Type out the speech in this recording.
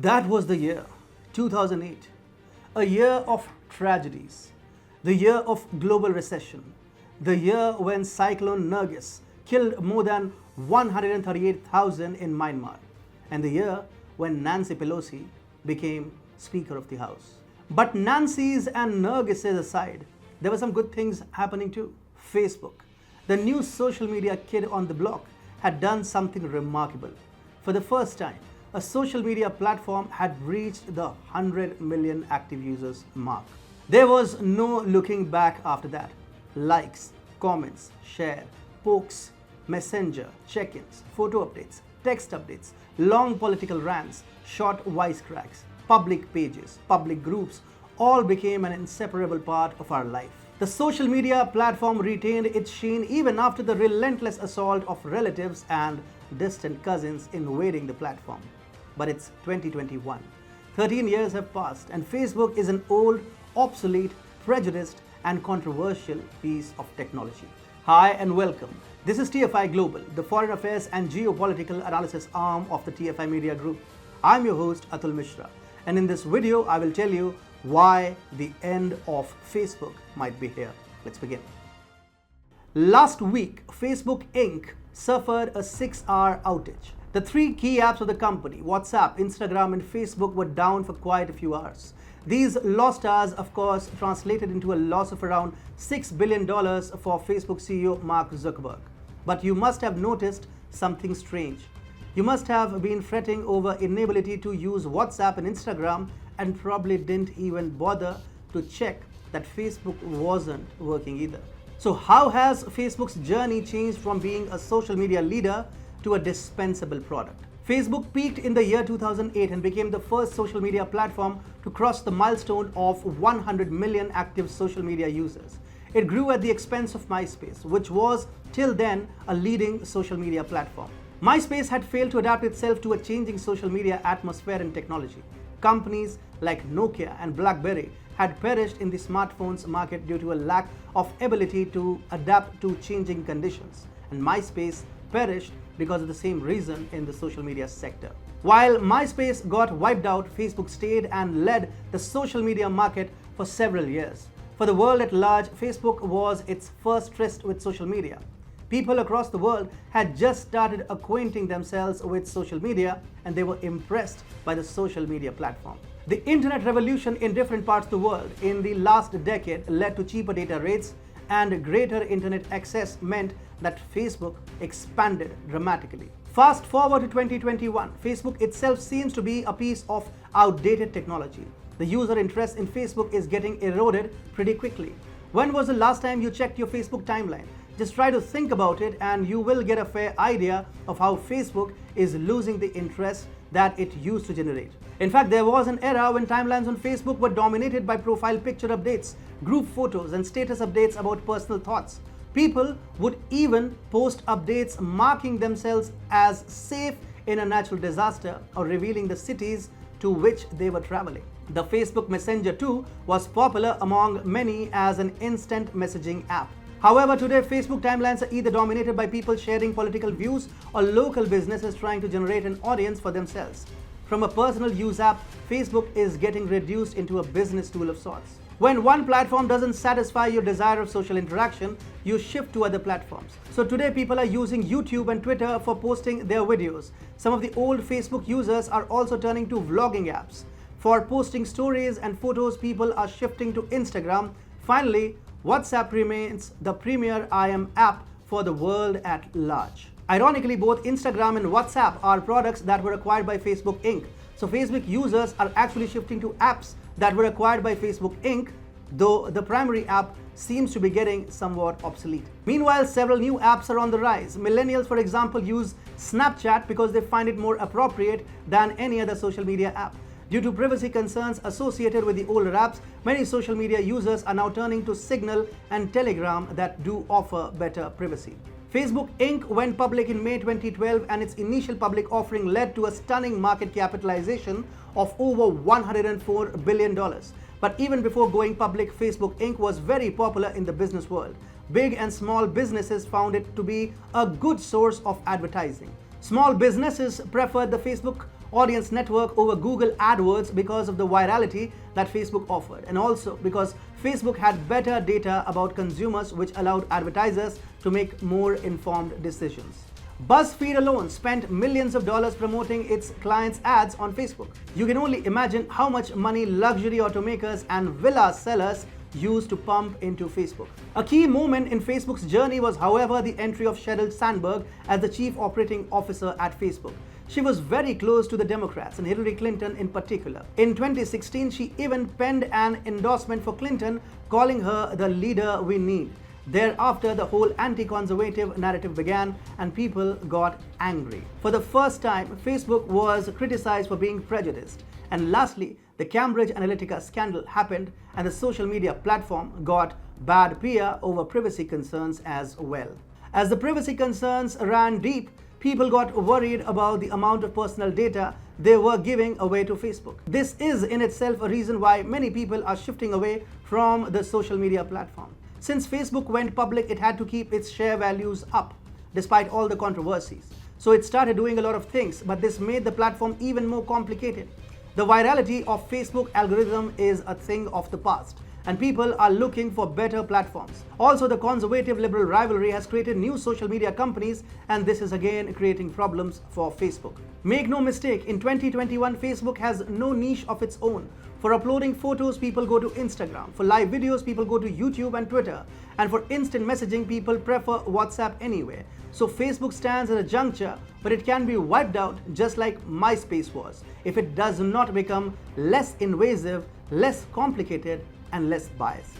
That was the year 2008, a year of tragedies, the year of global recession, the year when Cyclone Nargis killed more than 138,000 in Myanmar, and the year when Nancy Pelosi became Speaker of the House. But Nancy's and Nargis's aside, there were some good things happening too. Facebook, the new social media kid on the block, had done something remarkable. For the first time, a social media platform had reached the 100 million active users mark. There was no looking back after that. Likes, comments, share, pokes, messenger, check-ins, photo updates, text updates, long political rants, short wisecracks, public pages, public groups, all became an inseparable part of our life. The social media platform retained its sheen even after the relentless assault of relatives and distant cousins invading the platform. But it's 2021. 13 years have passed and Facebook is an old, obsolete, prejudiced and controversial piece of technology. Hi and welcome. This is TFI Global, the foreign affairs and geopolitical analysis arm of the TFI Media Group. I'm your host Atul Mishra, and in this video I will tell you why the end of Facebook might be here. Let's begin. Last week, Facebook Inc. suffered a 6-hour outage. The three key apps of the company, WhatsApp, Instagram and Facebook, were down for quite a few hours. These lost hours, of course, translated into a loss of around $6 billion for Facebook CEO Mark Zuckerberg. But you must have noticed something strange. You must have been fretting over inability to use WhatsApp and Instagram and probably didn't even bother to check that Facebook wasn't working either. So how has Facebook's journey changed from being a social media leader to a dispensable product? Facebook peaked in the year 2008 and became the first social media platform to cross the milestone of 100 million active social media users. It grew at the expense of MySpace, which was till then a leading social media platform. MySpace had failed to adapt itself to a changing social media atmosphere and technology. Companies like Nokia and BlackBerry had perished in the smartphones market due to a lack of ability to adapt to changing conditions, and MySpace perished because of the same reason in the social media sector. While MySpace got wiped out, Facebook stayed and led the social media market for several years. For the world at large, Facebook was its first tryst with social media. People across the world had just started acquainting themselves with social media and they were impressed by the social media platform. The internet revolution in different parts of the world in the last decade led to cheaper data rates, and greater internet access meant that Facebook expanded dramatically. Fast forward to 2021, Facebook itself seems to be a piece of outdated technology. The user interest in Facebook is getting eroded pretty quickly. When was the last time you checked your Facebook timeline? Just try to think about it and you will get a fair idea of how Facebook is losing the interest that it used to generate. In fact, there was an era when timelines on Facebook were dominated by profile picture updates, group photos and status updates about personal thoughts. People would even post updates marking themselves as safe in a natural disaster or revealing the cities to which they were traveling. The Facebook Messenger too was popular among many as an instant messaging app. However, today Facebook timelines are either dominated by people sharing political views or local businesses trying to generate an audience for themselves. From a personal use app, Facebook is getting reduced into a business tool of sorts. When one platform doesn't satisfy your desire of social interaction, you shift to other platforms. So today people are using YouTube and Twitter for posting their videos. Some of the old Facebook users are also turning to vlogging apps. For posting stories and photos, people are shifting to Instagram. Finally, WhatsApp remains the premier IM app for the world at large. Ironically, both Instagram and WhatsApp are products that were acquired by Facebook Inc. So Facebook users are actually shifting to apps that were acquired by Facebook Inc., though the primary app seems to be getting somewhat obsolete. Meanwhile, several new apps are on the rise. Millennials, for example, use Snapchat because they find it more appropriate than any other social media app. Due to privacy concerns associated with the older apps, many social media users are now turning to Signal and Telegram that do offer better privacy. Facebook Inc. went public in May 2012 and its initial public offering led to a stunning market capitalization of over $104 billion. But even before going public, Facebook Inc. was very popular in the business world. Big and small businesses found it to be a good source of advertising. Small businesses preferred the Facebook audience network over Google AdWords because of the virality that Facebook offered, and also because Facebook had better data about consumers, which allowed advertisers to make more informed decisions. BuzzFeed alone spent millions of dollars promoting its clients' ads on Facebook. You can only imagine how much money luxury automakers and villa sellers used to pump into Facebook. A key moment in Facebook's journey was, however, the entry of Sheryl Sandberg as the chief operating officer at Facebook. She was very close to the Democrats and Hillary Clinton in particular. In 2016, she even penned an endorsement for Clinton, calling her the leader we need. Thereafter, the whole anti-conservative narrative began and people got angry. For the first time, Facebook was criticized for being prejudiced. And lastly, the Cambridge Analytica scandal happened and the social media platform got bad PR over privacy concerns as well. As the privacy concerns ran deep, people got worried about the amount of personal data they were giving away to Facebook. This is in itself a reason why many people are shifting away from the social media platform. Since Facebook went public, it had to keep its share values up, despite all the controversies. So it started doing a lot of things, but this made the platform even more complicated. The virality of Facebook algorithm is a thing of the past, and people are looking for better platforms. Also, the conservative-liberal rivalry has created new social media companies, and this is again creating problems for Facebook. Make no mistake, in 2021, Facebook has no niche of its own. For uploading photos, people go to Instagram. For live videos, people go to YouTube and Twitter. And for instant messaging, people prefer WhatsApp anyway. So Facebook stands at a juncture, but it can be wiped out just like MySpace was, if it does not become less invasive, less complicated, and less biased.